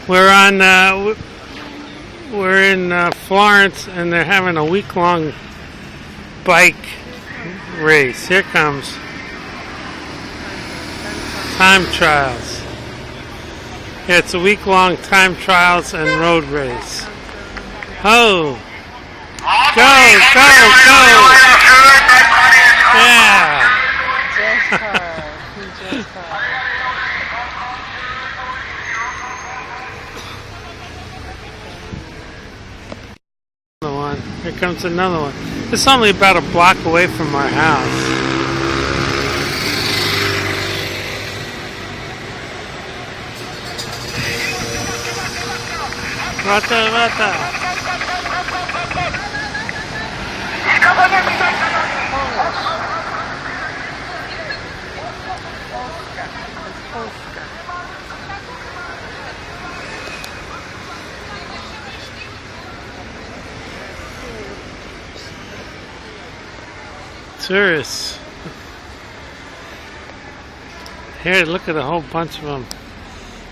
We're in Florence, and they're having a week-long bike race. Here comes time trials. Yeah, it's a week-long time trials and road race. Oh, go! Yeah. Another one. Here comes another one. It's only about a block away from our house. Rata. Tourists. Here, look at a whole bunch of them.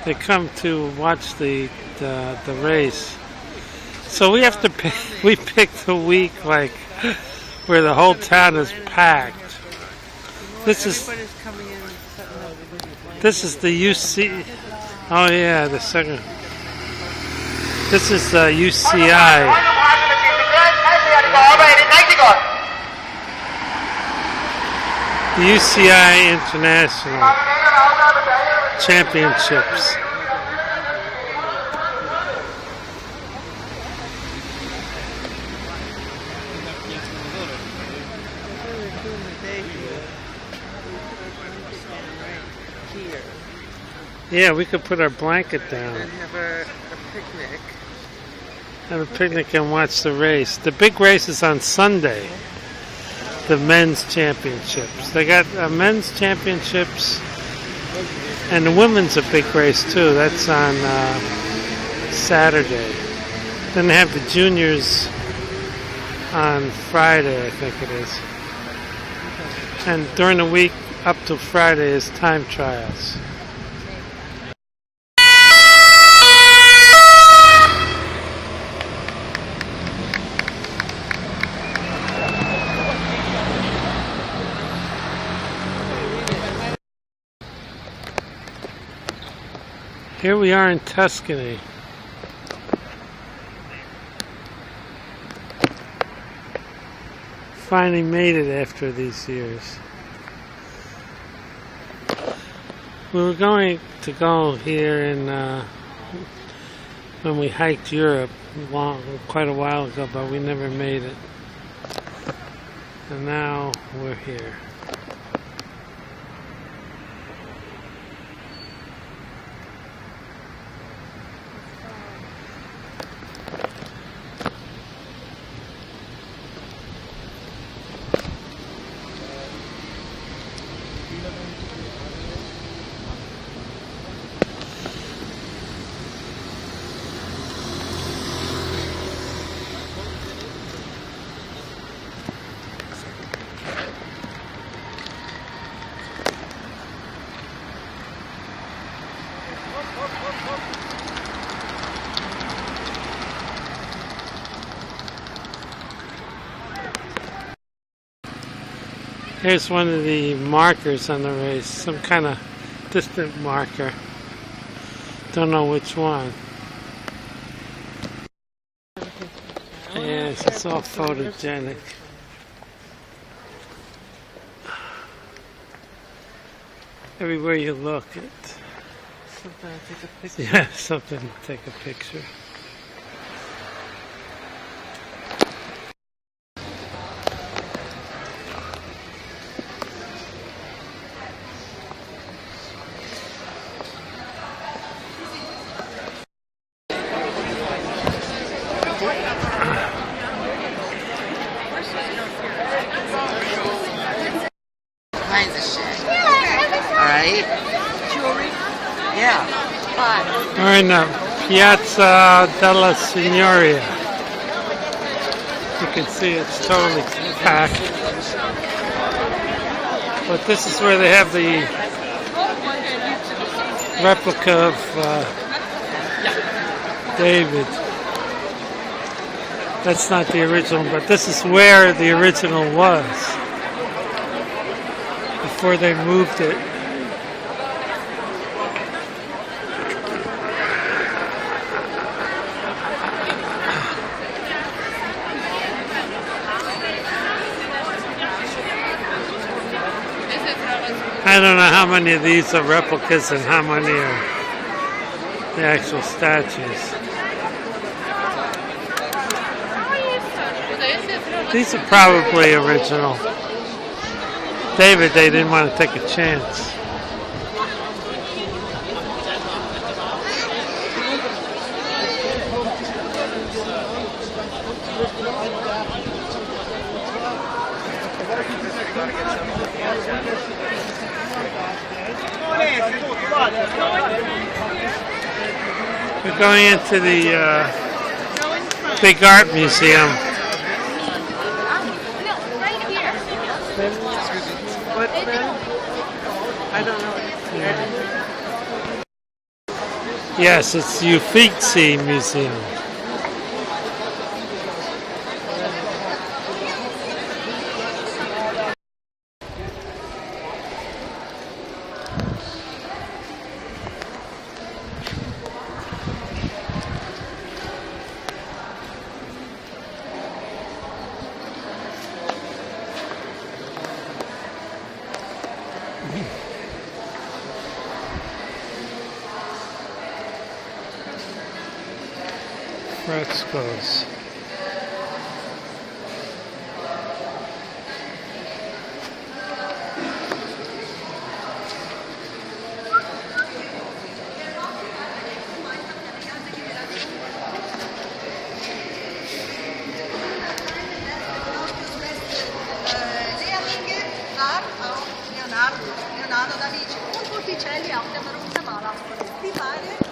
They come to watch the race. So we have to pick. We picked a week like where the whole town is packed. This is the UC. Oh yeah, the second. This is UCI. The UCI International Championships. Yeah, we could put our blanket down. And have a picnic. Have a picnic and watch the race. The big race is on Sunday. The men's championships. They got men's championships, and the women's a big race too. That's on Saturday. Then they have the juniors on Friday, I think it is. And during the week up to Friday is time trials. Here we are in Tuscany. Finally made it after these years. We were going to go here in when we hiked Europe quite a while ago, but we never made it. And now we're here. Here's one of the markers on the race, some kind of distant marker. Don't know which one. Yes, it's all photogenic. Everywhere you look, something to take a picture. Kinds of shit. Alright? Jewelry? Yeah. Fine. We're in Piazza della Signoria. You can see it's totally packed. But this is where they have the replica of David. That's not the original, but this is where the original was before they moved it. I don't know how many of these are replicas and how many are the actual statues. These are probably original. David, they didn't want to take a chance. We're going into the big art museum. What then? I don't know. Yes, it's the Uffizi Museum. Frescoes. Leonardo da Vinci, un Botticelli a una marutta mala. Ti pare?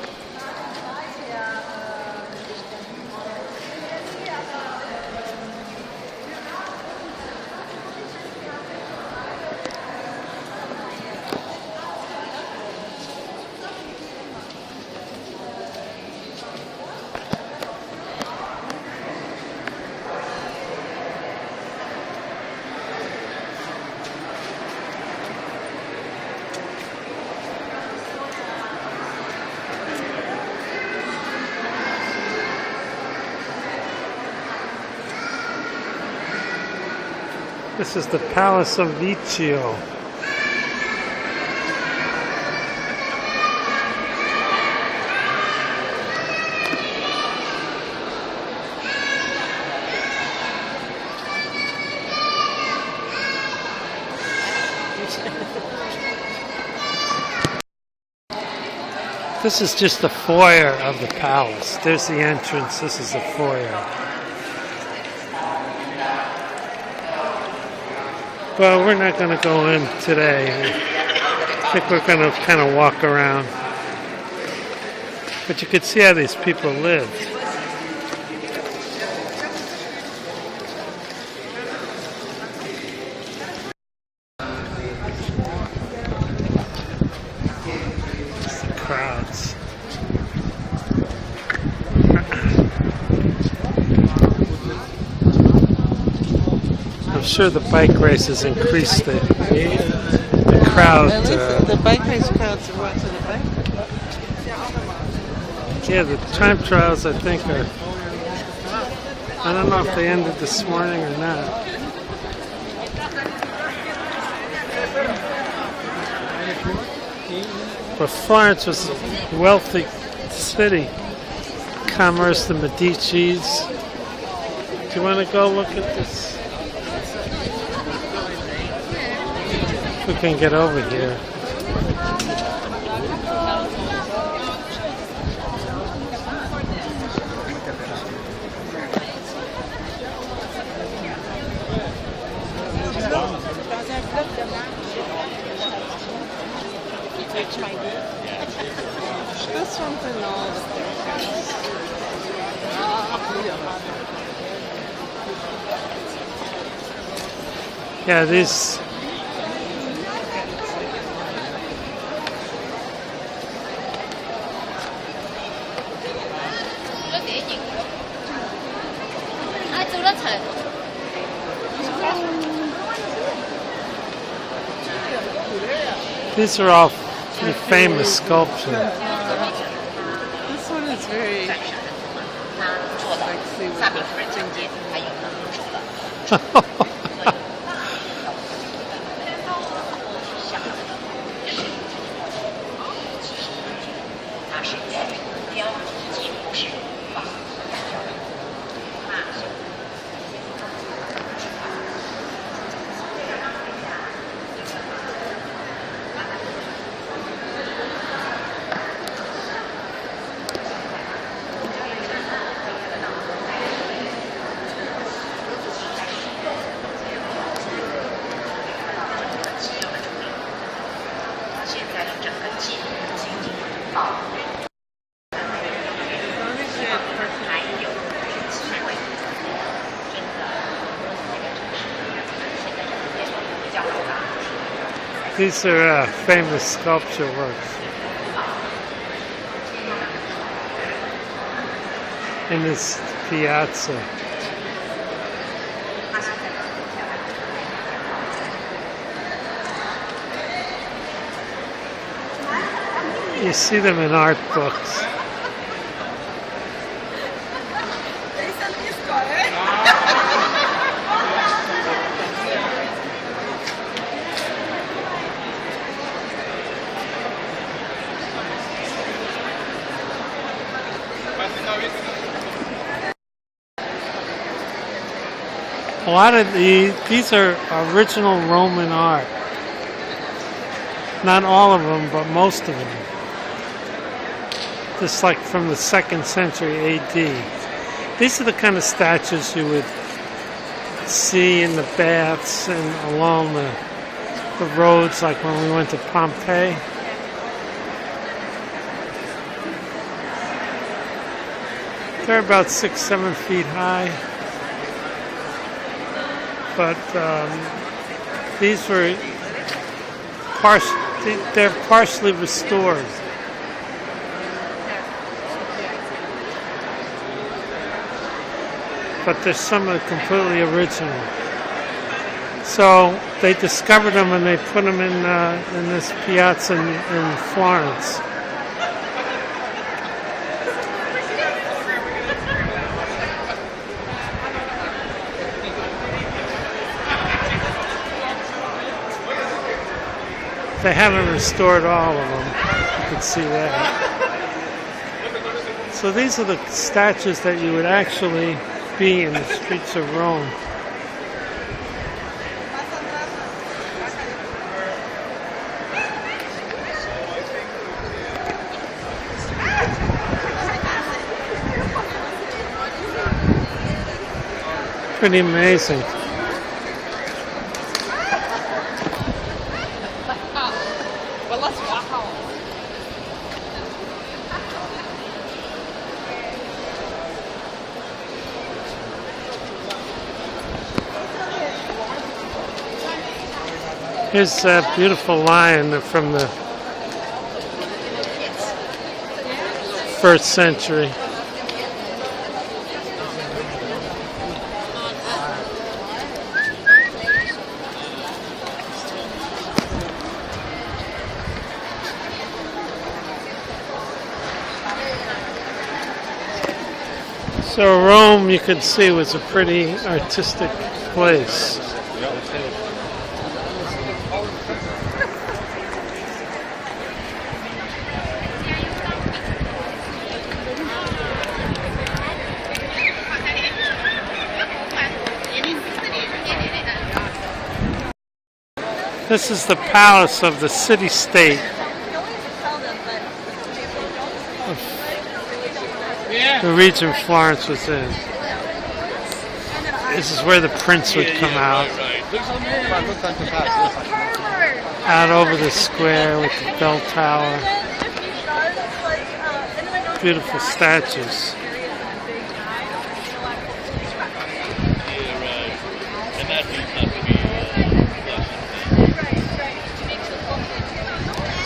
This is the Palace of Vecchio. This is just the foyer of the palace. There's the entrance. This is the foyer. Well, we're not going to go in today. I think we're going to kind of walk around. But you can see how these people live. It's the crowds. I'm sure the bike races increased the crowd. The bike race crowds are watching the bike. Yeah, the time trials, I think, are. I don't know if they ended this morning or not. But Florence was a wealthy city. Commerce, the Medicis. Do you want to go look at this? We can get over here. This one's in all the pictures. Yeah, these. These are all pretty famous sculptures. This one is very sexy with the These are famous sculpture works in this piazza. You see them in art books. A lot of these are original Roman art. Not all of them, but most of them. Just like from the 2nd century AD. These are the kind of statues you would see in the baths and along the roads, like when we went to Pompeii. They're about 6-7 feet high. But these were they're partially restored. But there's some are completely original. So they discovered them and they put them in this piazza in Florence. They haven't restored all of them. You can see that. So these are the statues that you would actually be in the streets of Rome. Pretty amazing. Here's a beautiful lion from the 1st century. So Rome, you could see, was a pretty artistic place. This is the palace of the city-state of the region Florence was in. This is where the prince would come out over the square with the bell tower. Beautiful statues.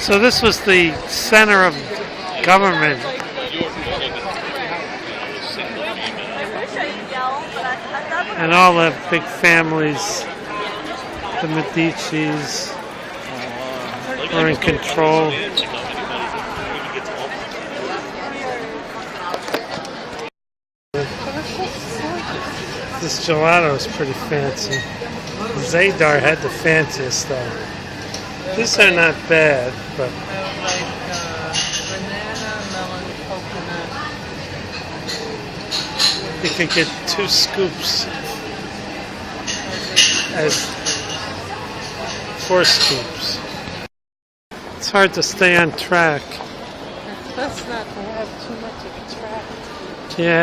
So this was the center of government And all the big families, the Medicis, are in control. This gelato is pretty fancy. Zadar had the fanciest though. These are not bad, but Banana, melon, coconut. you can get 2 scoops as 4 scoops. It's hard to stay on track. It's best not to have too much of a track. Yeah,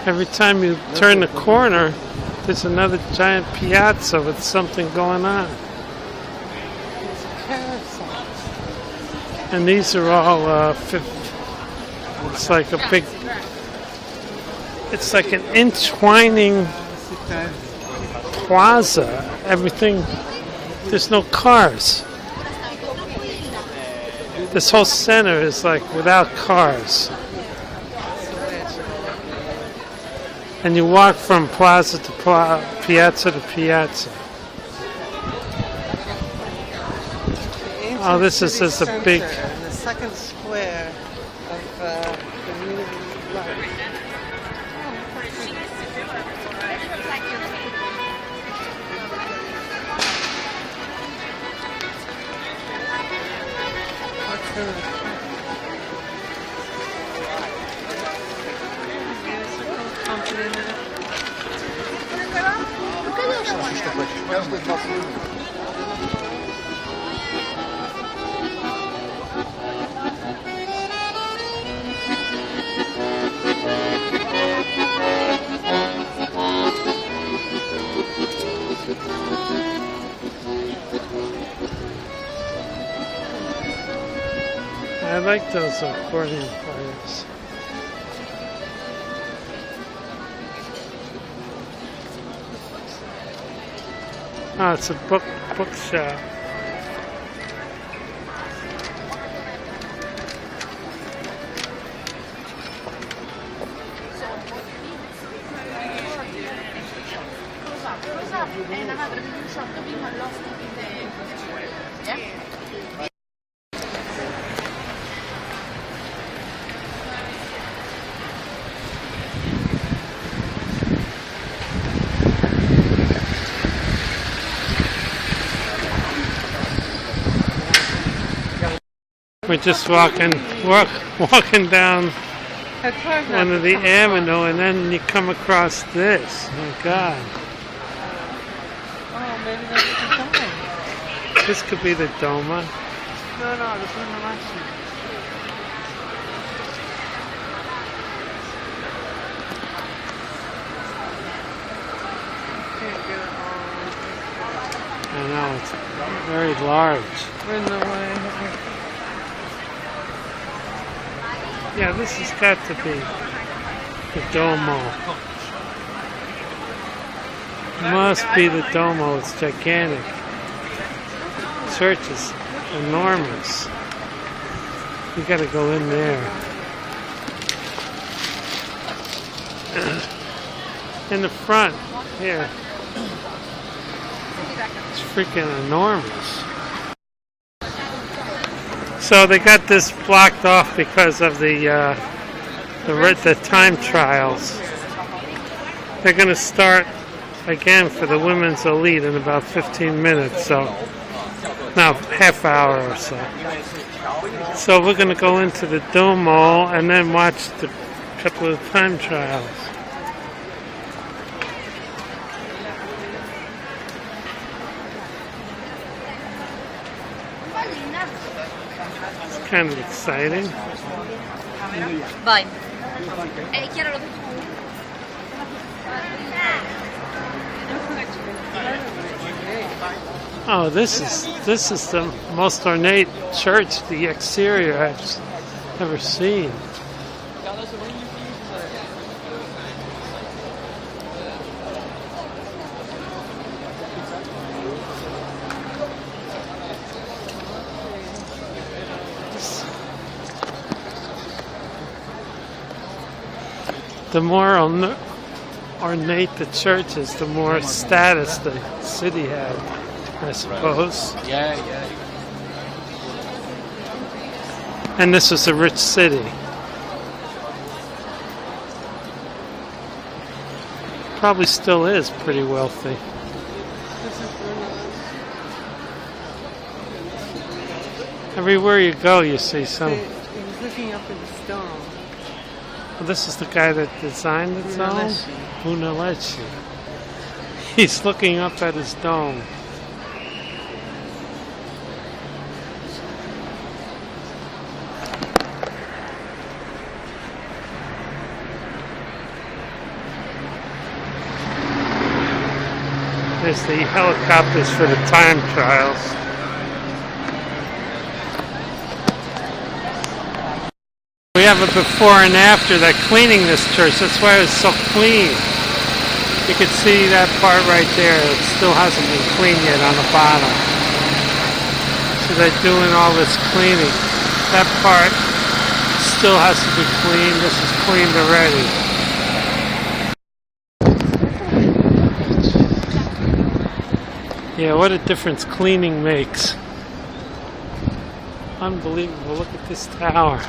every time you turn the corner, there's another giant piazza with something going on. And these are all, it's like a big, it's like an entwining plaza. Everything, there's no cars. This whole center is like without cars. And you walk from plaza to piazza to piazza. Oh, this is just a big... The second square of the community life. I like those accordion players. Oh, it's a bookshop. We're just walking down one of the avenue, and then you come across this. Oh my God! Oh, maybe that's the Duomo. This could be the Duomo. No, this one the last one. Can't get it all. I know, it's very large. We're in the way. Yeah, this has got to be the Duomo. Must be the Duomo. It's gigantic. The church is enormous. You got to go in there. In the front, here. It's freaking enormous. So they got this blocked off because of the time trials. They're going to start again for the women's elite in about 15 minutes, so now half hour or so. So we're going to go into the Duomo and then watch the couple of time trials. It's kind of exciting. Vai. Chiaro lo Oh, this is the most ornate church, the exterior I've ever seen. The more ornate the church is, the more status the city had, I suppose. Yeah. And this was a rich city. Probably still is pretty wealthy. This is one Everywhere you go, you see some. he was looking up at the dome. Well, this is the guy that designed the dome? Brunelleschi. Brunelleschi. He's looking up at his dome. There's the helicopters for the time trials. We have a before and after. They're cleaning this church. That's why it's so clean. You can see that part right there. It still hasn't been cleaned yet on the bottom. So they're doing all this cleaning. That part still has to be cleaned. This is cleaned already. Yeah, what a difference cleaning makes. Unbelievable. Look at this tower.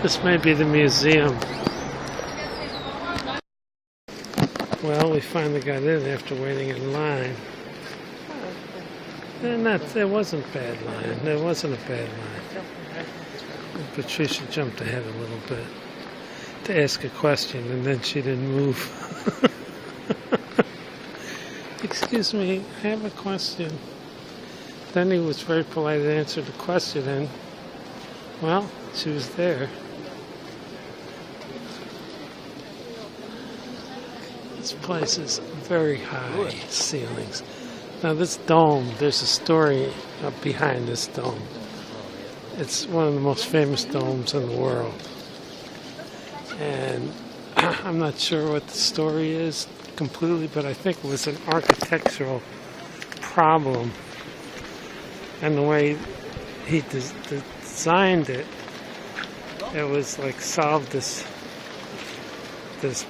This may be the museum. Well, we finally got in after waiting in line. There wasn't a bad line. There wasn't a bad line. Patricia jumped ahead a little bit to ask a question, and then she didn't move. Excuse me, I have a question. Then he was very polite and answered the question, and, well, she was there. This place is very high ceilings. Now this dome, there's a story up behind this dome. It's one of the most famous domes in the world. And I'm not sure what the story is completely, but I think it was an architectural problem. And the way he designed it, it was like solved this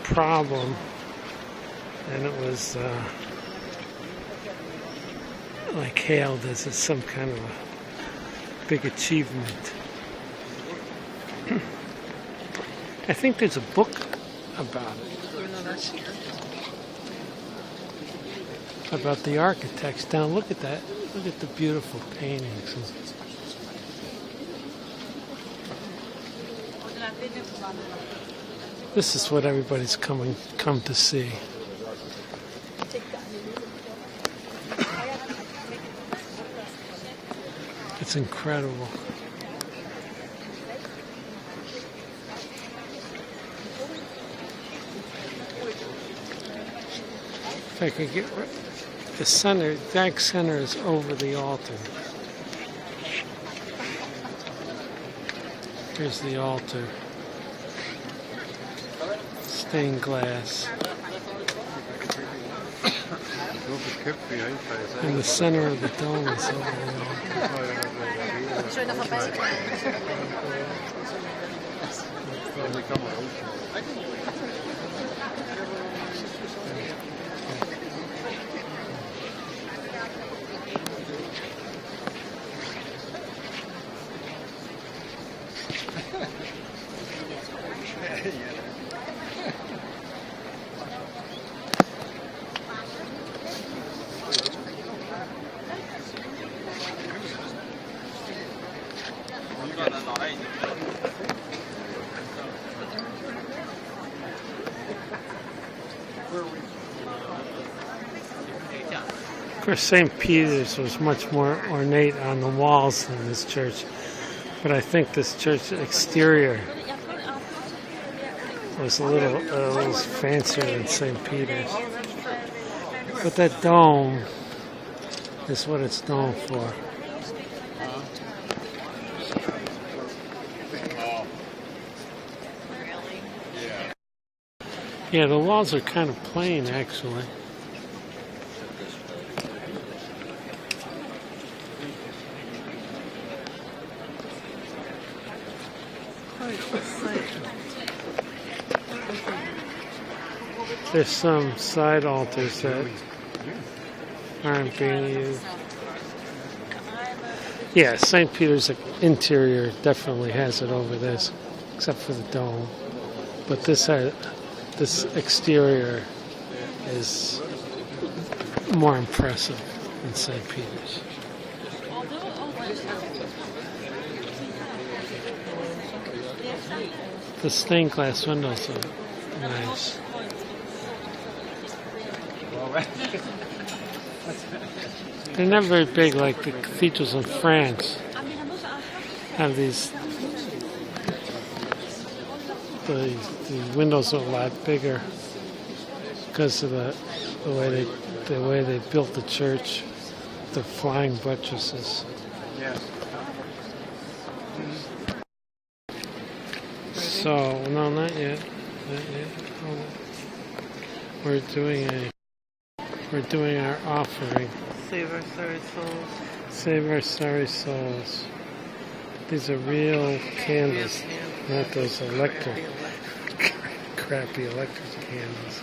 problem. And it was like hailed as some kind of a big achievement. I think there's a book about it. About the architects. Now look at that. Look at the beautiful paintings. This is what everybody's come to see. It's incredible. If I could get the center, back center is over the altar. Here's the altar. Stained glass. And the center of the dome is over the altar. Of course, St. Peter's was much more ornate on the walls than this church, but I think this church exterior was a little fancier than St. Peter's. But that dome is what it's known for. Yeah, the walls are kind of plain, actually. There's some side altars that aren't being used. Yeah, St. Peter's interior definitely has it over this, except for the dome. But this exterior is more impressive than St. Peter's. The stained glass windows are nice. They're not very big like the cathedrals in France. Have these. The windows are a lot bigger because of the way they built the church, the flying buttresses. Yeah. So no, not yet. Not yet. Oh. We're doing our offering. Save our sorry souls. Save our sorry souls. These are real candles, not those crappy electric candles.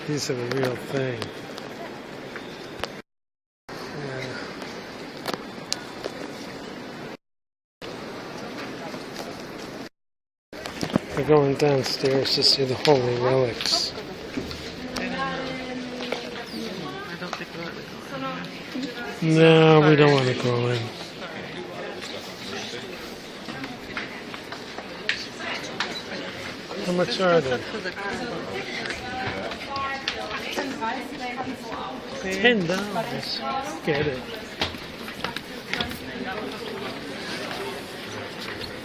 These are the real thing. We're going downstairs to see the holy relics. No, we don't want to go in. How much are they? $10. Get it.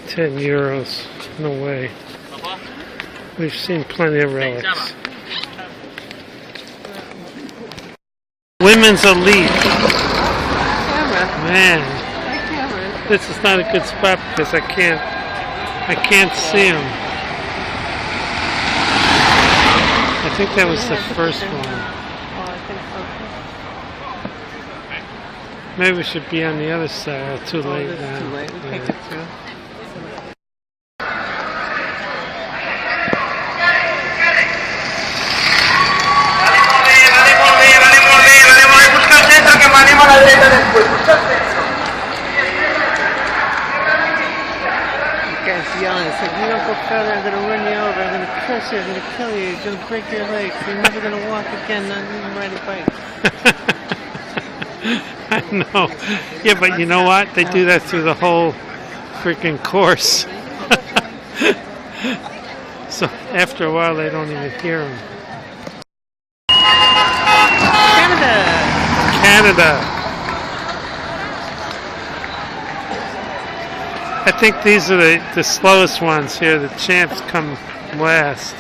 10 euros. No way. We've seen plenty of relics. Women's Elite. Man, this is not a good spot because I can't see them. I think that was the first one. Oh, I think so. Maybe we should be on the other side. Too late now. Too late. We can't get through. Yelling, it's like, you don't go further, I'm gonna run you over, I'm gonna crush you, I'm gonna kill you, you're gonna break your legs, you're never gonna walk again, not even ride a bike. I know. Yeah, but you know what? They do that through the whole freaking course. So after a while, they don't even hear them. Canada. I think these are the slowest ones here. The champs come last.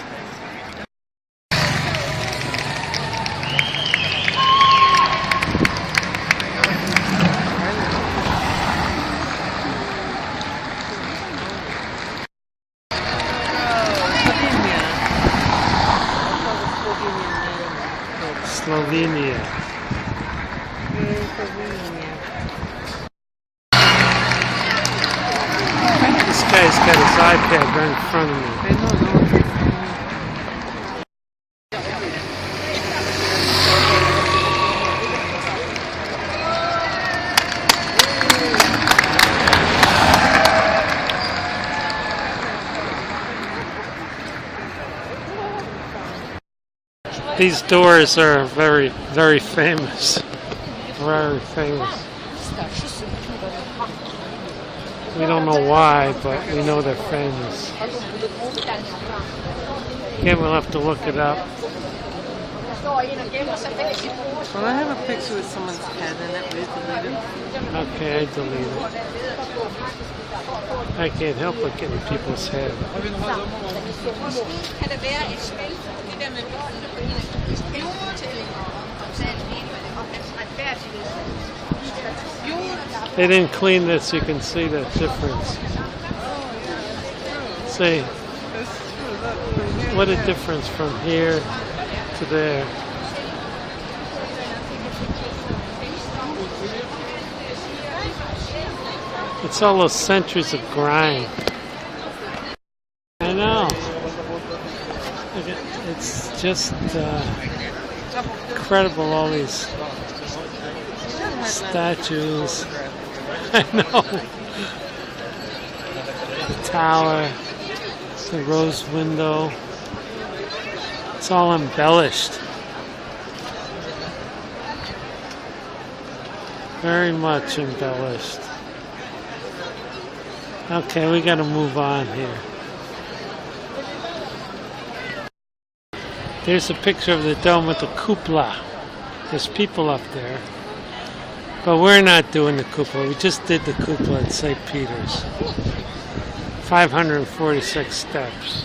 Slovenia. This guy's got his iPad right in front of me. These doors are very, very famous. Very famous. We don't know why, but we know they're famous. Again, we'll have to look it up. Well, I have a picture with someone's head in it. Please delete it. Okay, I delete it. I can't help but get in people's head. They didn't clean this, you can see the difference. See? That's true. Look, what a difference from here to there. It's all those centuries of grime. I know. It's just incredible, all these statues. I know. The tower, the rose window. It's all embellished. Very much embellished. Okay, we gotta move on here. There's a picture of the dome with the cupola. There's people up there. But we're not doing the cupola. We just did the cupola at St. Peter's. 546 steps.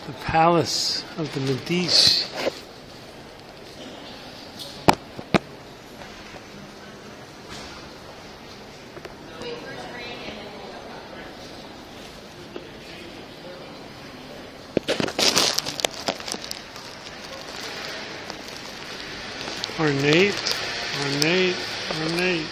The Palace of the Medici. Ornate, ornate, ornate.